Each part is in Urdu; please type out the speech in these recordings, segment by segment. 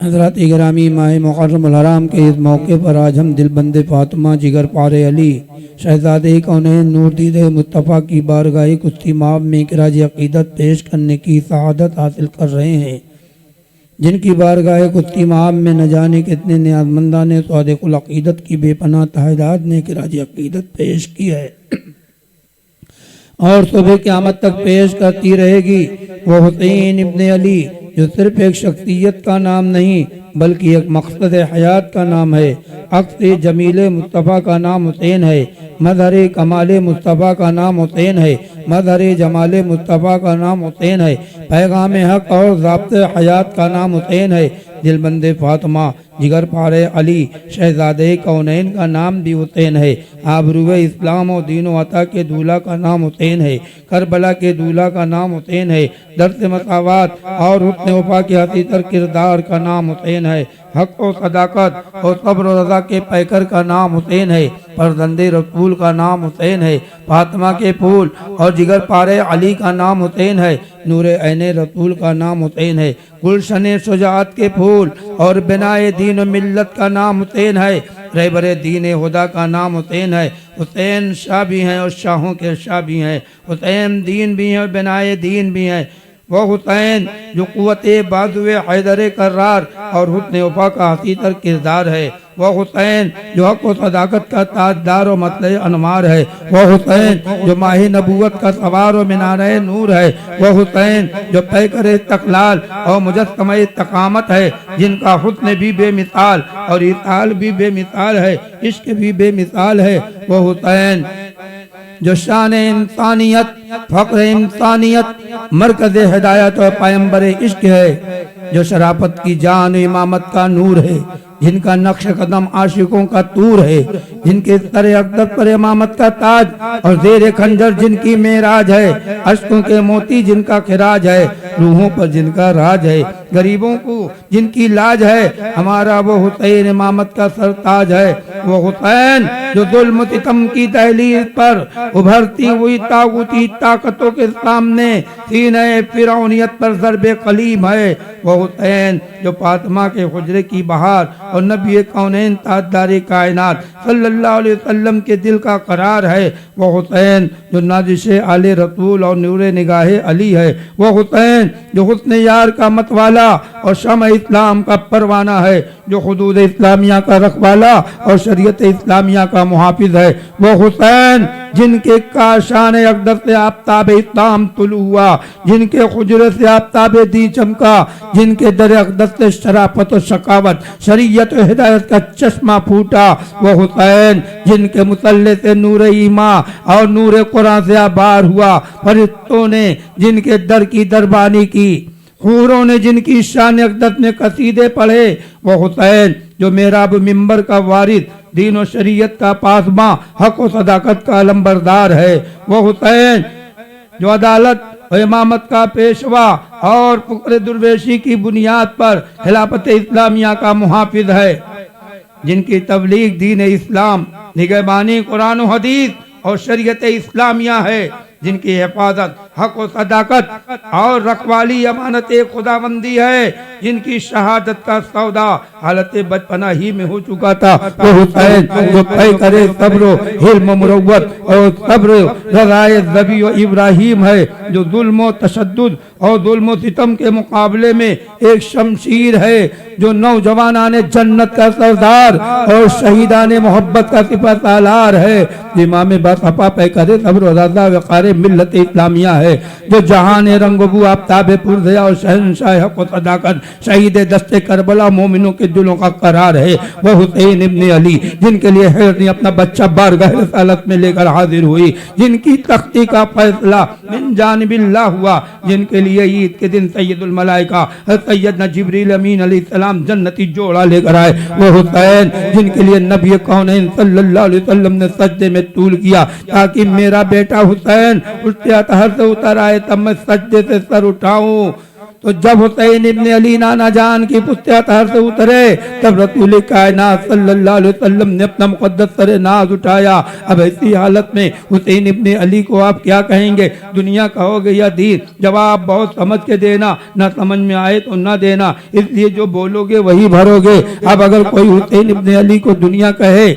حضرات گرامی، ماہ محرم الحرام کے اس موقع پر آج ہم دل بند فاطمہ جگر پار علی شہزادہ کونین نور دید مصطفیٰ کی بارگاہ قدسی مآب میں خراج عقیدت پیش کرنے کی سعادت حاصل کر رہے ہیں، جن کی بارگاہ قدسی مآب میں نہ جانے کتنے نیازمندان صادق العقیدت کی بے پناہ تعداد نے خراج عقیدت پیش کی ہے اور صبح قیامت تک پیش کرتی رہے گی۔ وہ حسین ابن علی جو صرف ایک شخصیت کا نام نہیں بلکہ ایک مقصد حیات کا نام ہے۔ عکس جمیل مصطفیٰ کا نام حسین ہے، مظہر کمال مصطفیٰ کا نام حسین ہے، مظہر جمال مصطفیٰ کا نام حسین ہے، پیغام حق اور ضابط حیات کا نام حسین ہے۔ دل بند فاطمہ جگر پار علی شہزادہ کونین کا نام بھی حسین ہے۔ آبرو اسلام و دین و عطا کے دولہ کا نام حسین ہے، کربلا کے دولہ کا نام حسین ہے، درس مساوات اور حسن وفا کے حسین کردار کا نام حسین ہے، حق و صداقت اور صبر و رضا کے پیکر کا نام حسین ہے، فرزند رسول کا نام حسین ہے، فاطمہ کے پھول اور جگر پار علی کا نام حسین ہے، نور عین رسول کا نام حسین ہے، گلشن شجاعت کے پھول اور بنائے دین و ملت کا نام حسین ہے، رہبر دین خدا کا نام حسین ہے۔ حسین شاہ بھی ہیں اور شاہوں کے شاہ بھی ہیں، حسین دین بھی ہیں اور بنائے دین بھی ہیں۔ وہ حسین جو قوت بازو حیدر کرار اور حسن وفا کا حسین کردار ہے، وہ حسین جو حق و صداقت کا تاجدار و مطلع انوار ہے، وہ حسین جو ماہ نبوت کا سوار و منارہ نور ہے، وہ حسین جو پیکر استقلال اور مجسمہ استقامت ہے، جن کا حسن بھی بے مثال اور اطال بھی بے مثال ہے، عشق بھی بے مثال ہے۔ وہ حسین جو شان انسانیت، فخر انسانیت، مرکز ہدایت اور پیمبر عشق ہے، جو شرافت کی جان امامت کا نور ہے، جن کا نقش قدم عاشقوں کا طور ہے، جن کے سر اقدس پر امامت کا تاج اور زیر خنجر جن کی معراج ہے، اشکوں کے موتی جن کا خراج ہے، روحوں پر جن کا راج ہے، غریبوں کو جن کی لاج ہے، ہمارا وہ حسین امامت کا سرتاج ہے۔ وہ حسین جو ظلم و ستم کی دہلیز پر ابھرتی ہوئی طاغوتی طاقتوں کے سامنے سینہ فرعونیت پر ضرب قلیم ہے۔ وہ حسین جو فاطمہ کے حجرے کی بہار اور نبی کونین تاجدار کائنات صلی اللہ علیہ وسلم کے دل کا قرار ہے۔ وہ حسین جو نازش آل رسول اور نور نگاہ علی ہے۔ وہ حسین جو حسن یار کا متوالا اور شمع اسلام کا پروانہ ہے، جو حدود اسلامیہ کا رکھوالا اور شریعت اسلامیہ کا محافظ ہے۔ وہ حسین جن کے کاشان اقدس سے آفتاب اسلام طلوع ہوا، جن کے حجرے سے آفتاب دین چمکا، جن کے در اقدس سے شرافت و شقاوت، شریعت و ہدایت کا چشمہ پھوٹا۔ وہ حسین جن کے مسلح سے نور ایمان اور نور قرآن سے آبار ہوا، فرشتوں نے جن کے در کی دربانی کی، حوروں نے جن کی شان اقدس میں قصیدے پڑھے۔ وہ حسین جو محراب منبر کا وارث، دین و شریعت کا پاسباں، حق و صداقت کا علمبردار ہے۔ وہ حسین جو عدالت و امامت کا پیشوا اور فقر درویشی کی بنیاد پر خلافت اسلامیہ کا محافظ ہے، جن کی تبلیغ دین اسلام، نگہبانی قرآن و حدیث اور شریعت اسلامیہ ہے، جن کی حفاظت حق و صداقت اور رکھوالی امانت خداوندی ہے، جن کی شہادت کا سودا حالت بچپنا ہی میں ہو چکا تھا۔ وہ حسین جو پے کرے صبر و حلم و مروت اور صبر رضائے ذبی و ابراہیم ہے، جو ظلم و تشدد اور ظلم و ستم کے مقابلے میں ایک شمشیر ہے، جو نوجوانان جنت کا سردار اور شہیدان محبت کا سپہ سالار ہے، امام باصفا پے کرے صبر و رضا وقار ملت اسلامیہ ہے، جو جہان رنگ و بو آفتاب پرضیا اور شہنشاہ حق و صداقت، شہید دست کربلا مومنوں کے دلوں کا قرار ہے۔ وہ حسین ابن علی جن کے لیے حضرت نے اپنا بچہ بارگاہ رسالت میں لے کر حاضر ہوئی، جن کی تختی کا فیصلہ من جانب اللہ ہوا، جن کے لیے عید کے دن سید الملائکہ سیدنا جبریل امین علیہ السلام جنتی جوڑا لے کر آئے۔ وہ حسین جن کے لیے نبی کونین صلی اللہ علیہ وسلم نے سجدے میں طول کیا تاکہ میرا بیٹا حسین اٹھتے اطہر سے اتر آئے تب میں سجدے سے سر اٹھاؤں۔ تو جب حسین ابن علی نانا جان کی پشتہ تہر سے اترے تب رسول کائنات صلی اللہ علیہ وسلم نے اپنا مقدس سر ناز اٹھایا. اب ایسی حالت میں حسین ابن علی کو آپ کیا کہیں گے؟ دنیا کہو گے یا دین؟ جواب بہت سمجھ کے دینا، نہ سمجھ میں آئے تو نہ دینا، اس لیے جو بولو گے وہی بھرو گے. اب اگر کوئی حسین ابن علی کو دنیا کہے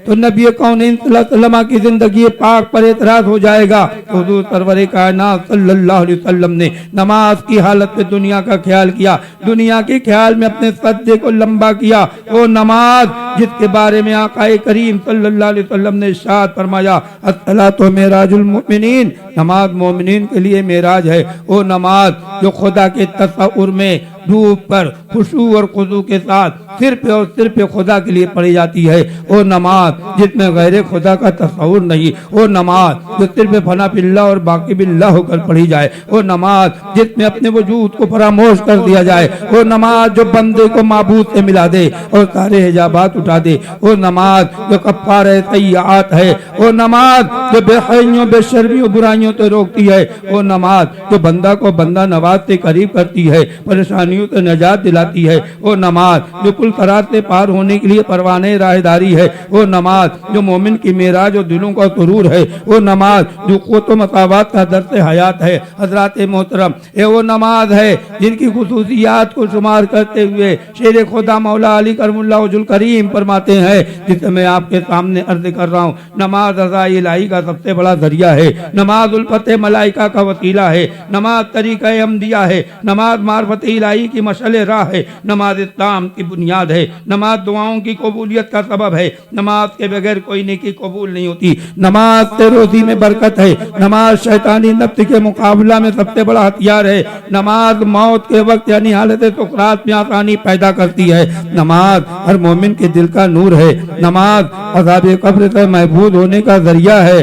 تو نبی کونین صلی اللہ علیہ وسلم کی زندگی پاک پر اعتراض ہو جائے گا. حضور سرور کائنات صلی اللہ علیہ وسلم نے نماز کی حالت میں دنیا کا خیال کیا، دنیا کے خیال میں اپنے سجدے کو لمبا کیا. وہ نماز جس کے بارے میں آقا کریم صلی اللہ علیہ وسلم نے ارشاد فرمایا الصلاۃ معراج المؤمنین، نماز مومنین کے لیے معراج ہے. وہ نماز جو خدا کے تصور میں دھوپ پر خشوع اور خضوع کے ساتھ صرف اور صرف خدا کے لیے پڑھی جاتی ہے. وہ نماز جس میں غیر خدا کا تصور نہیں، وہ نماز جو صرف فنا باللہ اور باقی باللہ ہو کر پڑھی جائے، وہ نماز جس میں اپنے وجود کو فراموش کر دیا جائے، وہ نماز جو بندے کو معبود سے ملا دے اور سارے حجابات اٹھا دے، وہ نماز جو کفارہ سیئات ہے، وہ نماز جو بے حیوں بے شرمیوں برائیوں سے روکتی ہے، وہ نماز جو بندہ کو بندہ نواز سے قریب کرتی ہے، پریشانیوں سے نجات دلاتی ہے، وہ نماز جو کل قرار سے پار ہونے کے لیے پروانے راہداری ہے، وہ نماز جو مومن کی معراج اور دلوں کا سرور ہے، وہ نماز جو قوت و مساوات کا درس حیات ہے. حضرات محترم، یہ وہ نماز ہے جن کی خصوصیات کو شمار کرتے ہوئے شیر خدا مولا علی کرم اللہ وجہ الکریم فرماتے ہیں، جسے میں آپ کے سامنے عرض کر رہا ہوں. نماز رضا الہی کا سب سے بڑا ذریعہ ہے، نماز الفتح ملائکہ کا وسیلہ ہے، نماز طریقہ انبیاء ہے، نماز معرفت الہی کی مشعل راہ ہے، نماز اسلام کی بنیاد ہے، نماز دعاؤں کی قبولیت کا سبب ہے، نماز کے بغیر کوئی نیکی قبول نہیں ہوتی، نماز سے روزی میں برکت ہے، نماز شیطانی نفس کے مقابلہ میں سب سے بڑا ہتھیار ہے، نماز موت کے وقت یعنی حالت سکرات میں آسانی پیدا کرتی ہے، نماز ہر مومن کے دل کا نور ہے، نماز عذاب قبر سے محفوظ ہونے کا ذریعہ ہے،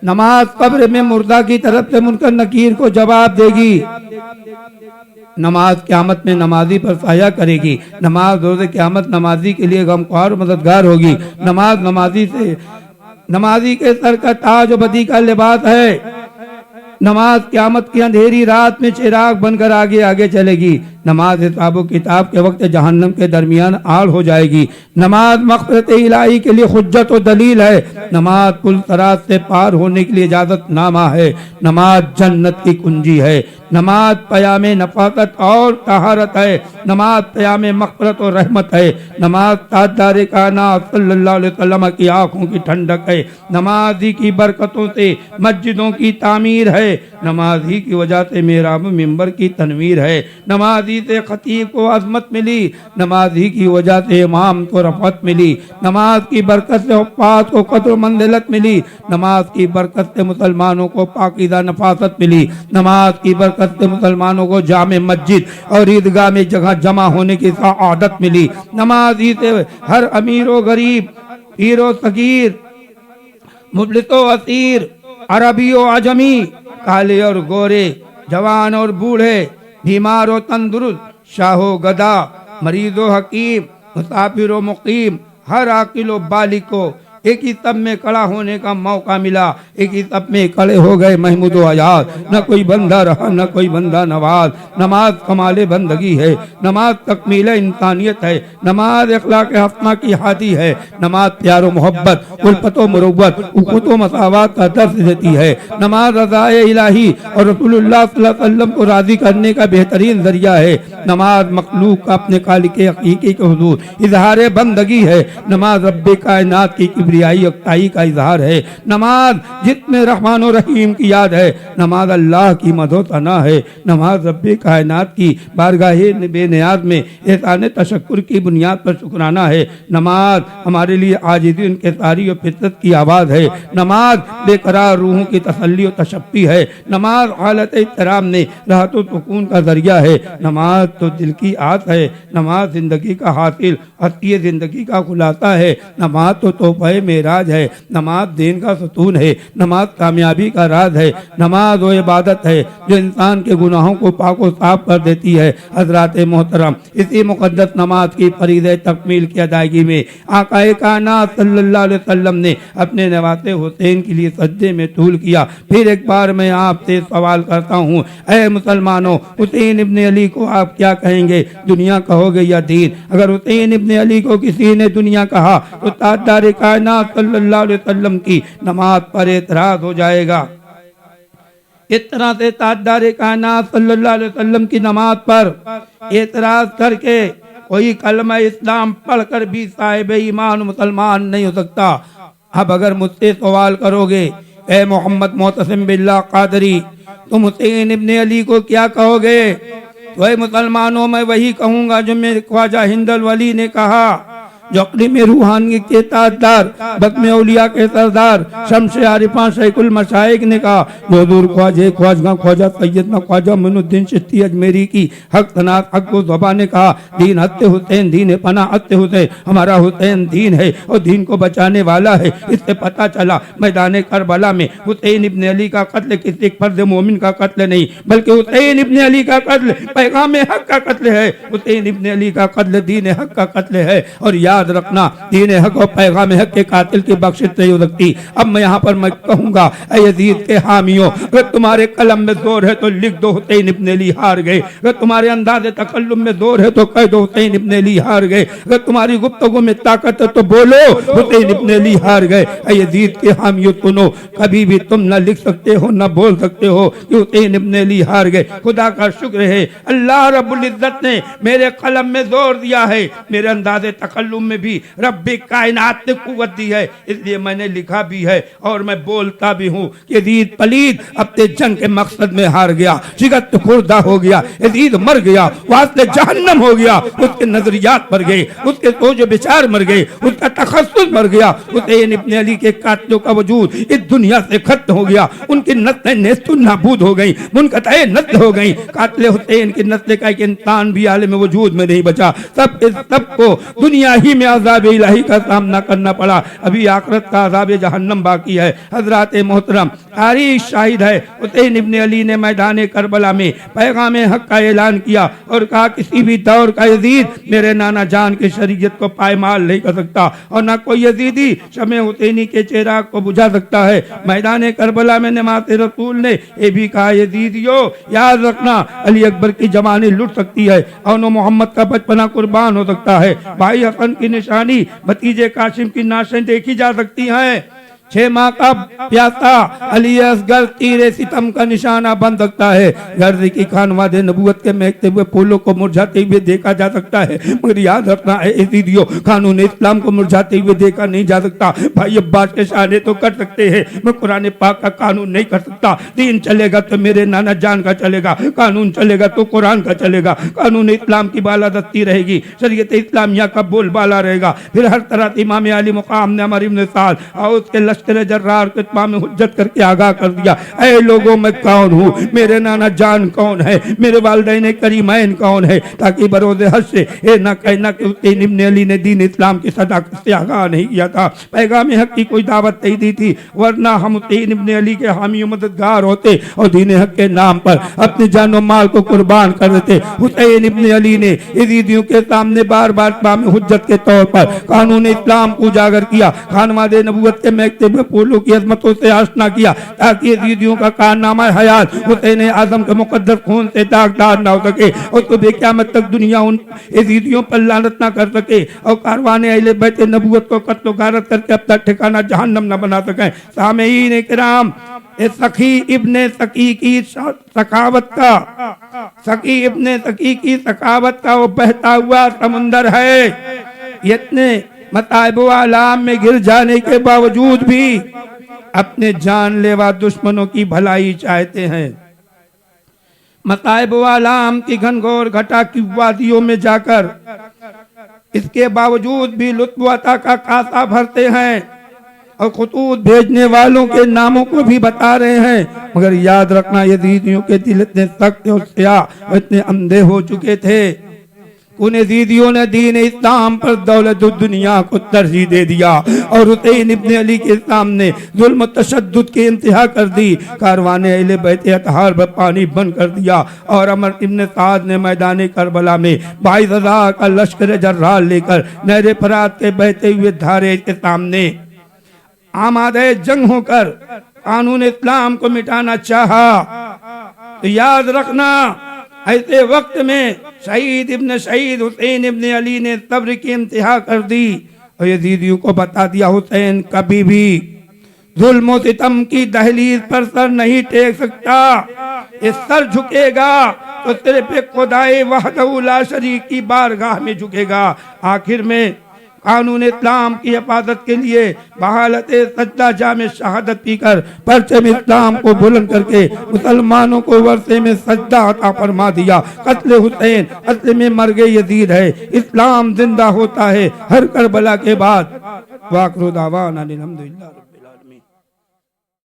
نماز قبر میں مردہ کی طرف سے منکر نکیر کو جواب دے گی، نماز قیامت میں نمازی پر سایہ کرے گی، نماز روز قیامت نمازی کے لیے غمخوار و مددگار ہوگی، نماز نمازی کے سر کا تاج و بدی کا لباس ہے، نماز قیامت کی اندھیری رات میں چراغ بن کر آگے آگے چلے گی، نماز حساب و کتاب کے وقت جہنم کے درمیان آڑ ہو جائے گی، نماز مغفرت الہی کے لیے حجت و دلیل ہے، نماز پل صراط سے پار ہونے کے لیے اجازت نامہ ہے، نماز جنت کی کنجی ہے، نماز پیام نفاست اور طہارت ہے، نماز پیام مغفرت اور رحمت ہے، نماز تاجدار کائنات صلی اللہ علیہ وسلم کی آنکھوں کی ٹھنڈک ہے، نمازی کی برکتوں سے مسجدوں کی تعمیر ہے، نمازی کی وجہ سے محراب و منبر کی تنویر ہے، نمازی سے خطیب کو عظمت ملی، نمازی کی وجہ سے امام کو رفعت ملی، نماز کی برکت سے حفاظ کو قدر و منزلت ملی، نماز کی برکت سے مسلمانوں کو پاکیزہ نفاست ملی، نماز کی برکت سے مسلمانوں کو جامع مسجد اور عیدگاہ میں جگہ جمع ہونے کی سعادت ملی، نمازی سے ہر امیر و غریب، پیر و فقیر، مفلس و اسیر، عربی و عجمی، کالے اور گورے، جوان اور بوڑھے، بیمار و تندرست، شاہ و گدا، مریض و حکیم، مسافر و مقیم، ہر عاقل و بالغ کو ایک ہی سب میں کھڑا ہونے کا موقع ملا، ایک ہی سب میں کھڑے ہو گئے محمود و حیات، نہ کوئی بندہ رہا نہ کوئی بندہ نواز، نماز کمال بندگی ہے، نماز تکمیل انسانیت ہے، نماز اخلاق حسنہ کی ہادی ہے، نماز پیار و محبت، الفت و مروت، اخوت و مساوات کا درس دیتی ہے، نماز رضا الہی اور رسول اللہ صلی اللہ علیہ وسلم کو راضی کرنے کا بہترین ذریعہ ہے، نماز مخلوق کا اپنے خالق حقیقی کے حضور اظہار بندگی ہے، نماز رب کائنات کی اکتائی کا اظہار ہے، نماز جس میں رحمان و رحیم کی یاد ہے، نماز اللہ کی مدح و ثنا ہے، نماز رب کائنات کی بارگاہ بے نیاز میں احسان تشکر کی بنیاد پر شکرانہ ہے، نماز ہمارے لیے عاجزی انکساری و فطرت کی آواز ہے، نماز بے قرار روحوں کی تسلی و تشفی ہے، نماز حالت احترام میں راحت و سکون کا ذریعہ ہے، نماز تو دل کی آس ہے، نماز زندگی کا حاصل ہستی زندگی کا خلاصہ ہے، نماز تو تحفہ معراج ہے، نماز دین کا ستون ہے، نماز کامیابی کا راز ہے، نماز و عبادت ہے جو انسان کے گناہوں کو پاک و صاف کر دیتی ہے۔ حضرات محترم، اسی مقدس نماز کی فریضہ تکمیل کی ادائیگی میں آقا کائنات صلی اللہ علیہ وسلم نے اپنے نواسے حسین کے لیے سجدے میں طول کیا۔ پھر ایک بار میں آپ سے سوال کرتا ہوں، اے مسلمانوں، حسین ابن علی کو آپ کیا کہیں گے؟ دنیا کہو گے یا دین؟ اگر حسین ابن علی کو کسی نے دنیا کہا تو تاجدار کائنات صلی اللہ علیہ وسلم کی نماز پر اعتراض ہو جائے گا۔ اس طرح سے تاجدار کائنات صلی اللہ علیہ وسلم کی نماز پر اعتراض کر کے کوئی کلمہ اسلام پڑھ کر بھی صاحب ایمان مسلمان نہیں ہو سکتا۔ اب اگر مجھ سے سوال کرو گے، اے محمد معتصم باللہ قادری، تم حسین ابن علی کو کیا کہو گے؟ تو اے مسلمانوں، میں وہی کہوں گا جو میرے خواجہ ہند الولی نے کہا، جو اقلیم روحانی کے تاجدار، بطن اولیاء کے سردار، شمس عارفاں شیخ المشائخ نے کہا، جو حضور خواجہ سیدنا خواجہ معین الدین چشتی اجمیری کی حق تناز حق و زباں نے کہا، دین حت حسین، دین پناہ حت حسین، ہمارا حسین دین ہے اور دین کو بچانے والا ہے۔ اس سے پتہ چلا میدان کربلا میں حسین ابن علی کا قتل کسی فرد مومن کا قتل نہیں، بلکہ حسین ابن علی کا قتل پیغام حق کا قتل ہے۔ حسین ابن علی کا قتل دین حق کا قتل ہے، اور یاد رکھنا، دین حق اور پیغام حق کے قاتل کی بخشش نہیں ہو سکتی۔ اب میں یہاں پر میں کہوں گا، اے یزید کے حامیوں، اگر تمہارے قلم میں زور ہے تو لکھ دو حسین ابن علی ہار گئے، اگر تمہارے انداز تکلم میں زور ہے تو کہہ دو حسین ابن علی ہار گئے، اگر تمہاری گفتگو میں طاقت ہے تو بولو حسین ابن علی ہار گئے۔ اے یزید کے حامیوں سنو، کبھی بھی تم نہ لکھ سکتے ہو نہ بول سکتے ہو کہ حسین ابن علی ہار گئے۔ خدا کا شکر ہے، اللہ رب العزت نے میرے قلم میں زور دیا ہے، میرے انداز تکلم میں بھی رب کائنات نے قوت دی ہے، اس لیے میں نے لکھا بھی ہے اور میں بولتا بھی ہوں کہ یزید پلید اپنے جنگ کے مقصد میں ہار گیا، شکست خوردہ ہو گیا، یزید مر گیا، واسطے جہنم ہو گیا، اس کے نظریات مر گئے، اس کے سوچ و بچار مر گئے، اس کا تخصص مر گیا۔ حسین ابن علی کے قاتلوں کا وجود اس دنیا سے ختم ہو گیا، ان کی نسلیں نیست و نابود ہو گئیں، منقطع نسل ہو گئیں۔ قاتل حسین کی نسل کا ایک انسان بھی عالم وجود میں نہیں بچا، سب کو دنیا ہی میں عذاب الہی کا سامنا کرنا پڑا، ابھی آخرت کا عذاب جہنم باقی ہے۔ حضرات محترم، تاریخ شاہد ہے، حسین ابن علی نے میدان کربلا میں پیغام حق کا اعلان کیا اور کہا، کسی بھی دور کا یزید میرے نانا جان کی شریعت کو پائمال نہیں کر سکتا، اور نہ کوئی یزیدی شمع حسینی کے چراغ کو بجھا سکتا ہے۔ میدان کربلا میں نماز رسول نے یہ بھی کہا، یزیدیو یاد رکھنا، علی اکبر کی جوانی لٹ سکتی ہے اور محمد کا بچپنا قربان ہو سکتا ہے، بھائی حسن کی نشانی بھتیجے قاسم کی ناشیں دیکھی جا سکتی ہیں، 6 ماہ کا پیاسا علی اصغر تیر ستم کا نشانہ بن سکتا ہے، غرض کی خانواد نبوت کے مہکتے ہوئے پھولوں کو مرجھاتے ہوئے دیکھا جا سکتا ہے، مگر یاد رکھنا ہے عزیزیوں، قانون اسلام کو مرجھاتے ہوئے دیکھا نہیں جا سکتا۔ بھائی عباس کے شانے تو کر سکتے ہیں، میں قرآن پاک کا قانون نہیں کر سکتا۔ دین چلے گا تو میرے نانا جان کا چلے گا، قانون چلے گا تو قرآن کا چلے گا، قانون اسلام کی بالادستی رہے گی، شریعت اسلامیہ کا بول بالا رہے گا، پھر ہر طرح امام علی مقام نے عمر ابن سعد اور اس کے لشکر جرار کو اتمام حجت کر کے آگاہ کر دیا، اے لوگوں میں کون ہوں، میرے نانا جان کون ہے، میرے والدین کریمین کون ہے، تاکہ بروز حشر سے اے نہ کہنا کہ حسین ابن علی نے دین اسلام کی صداقت سے آگاہ نہیں کیا تھا، پیغام حق کی کوئی دعوت نہیں دی تھی، ورنہ ہم حسین ابن علی کے حامی و مددگار ہوتے اور دین حق کے نام پر اپنی جان و مال کو قربان کر دیتے۔ حسین ابن علی نے یزیدیوں کے سامنے بار بار اتمام حجت کے طور پر قانون اسلام کو اجاگر کیا، خانواد نبوت کے مہکتے ہوئے پھولوں کی عظمتوں سے آشنا کیا، تاکہ یزیدیوں کا کارنامہ حیات حسین اعظم کے مقدس خون سے داغدار نہ ہو سکے اور صبح قیامت تک دنیا ان یزیدیوں پر لعنت نہ کر سکے اور کاروان اہل بیت نبوت کو قتل و غارت کر کے اپنا ٹھکانہ جہنم نہ بنا سکیں۔ سامعین کرام، سخی ابن سقی کی سخاوت کا وہ بہتا ہوا سمندر ہے، اتنے مصائب و آلام میں گر جانے کے باوجود بھی اپنے جان لیوا دشمنوں کی بھلائی چاہتے ہیں، مصائب و آلام کی گھنگور گھٹا کی وادیوں میں جا کر اس کے باوجود بھی لطف و عطا کا کاسہ بھرتے ہیں اور خطوط بھیجنے والوں کے ناموں کو بھی بتا رہے ہیں، مگر یاد رکھنا یزیدیوں کے دل اتنے سخت اور سیاہ اور اتنے اندھے ہو چکے تھے ان یزیدیوں نے دین اسلام پر دولت دنیا کو ترجیح دے دیا اور حسین ابن علی کے سامنے ظلم و تشدد کی انتہا کر دی. کاروان اہل بیت اطہار پر پانی بند کر دیا اور عمر ابن سعد نے میدان کربلا میں 22,000 کا لشکر جرار لے کر نہر فرات کے بہتے ہوئے دھارے کے سامنے آمادہ جنگ ہو کر قانون اسلام کو مٹانا چاہا. تو یاد رکھنا ایسے وقت میں شہید حسین ابن علی نے صبر کی انتہا کر دی اور یزیدیوں کو بتا دیا حسین کبھی بھی ظلم و ستم کی دہلیز پر سر نہیں ٹیک سکتا. اس سر جھکے گا تو صرف خدائے وحدہ لا شریک کی بارگاہ میں جھکے گا. آخر میں قانون اسلام کی حفاظت کے لیے بحالت سجدہ جام شہادت پی کر پرچم اسلام کو بلند کر کے مسلمانوں کو ورثے میں سجدہ عطا فرما دیا. قتل حسین اصل میں مرگ یزید ہے. اسلام زندہ ہوتا ہے ہر کربلا کے بعد. وآخر دعوانا الحمدللہ.